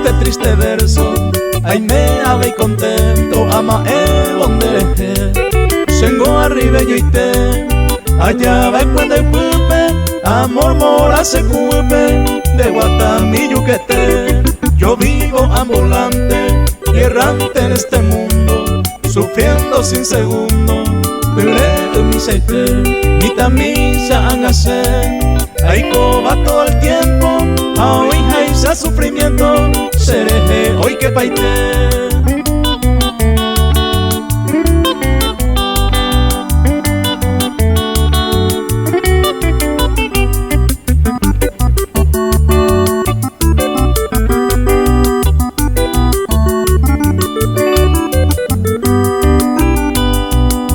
este triste verso, ay me habe contento, ama el donde sengo arriba yo y te, allá va cuando pupe, amor mora se cupe, de Guatamillo que te, yo vivo ambulante y errante en este mundo, sufriendo sin segundo, pero mi seite, mi tamisa angase, ay coba todo el tiempo, hoy hay sufrimiento, seré hoy que paite.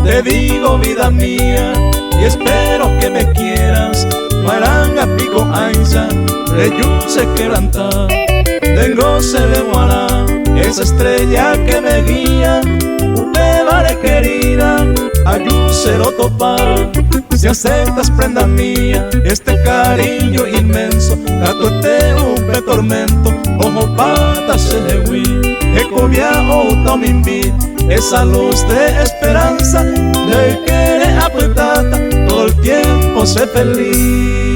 Te digo vida mía y espero que me quieras, Maranga pico ancha, se quebranta, tengo se le guará, esa estrella que me guía, me vale querida, ayúselo topar, si aceptas prenda mía, este cariño inmenso, gato te un tormento, ojo pata se lewi, ecobia o tomimbit, esa luz de esperanza, le quiere apretata, todo el tiempo sé feliz.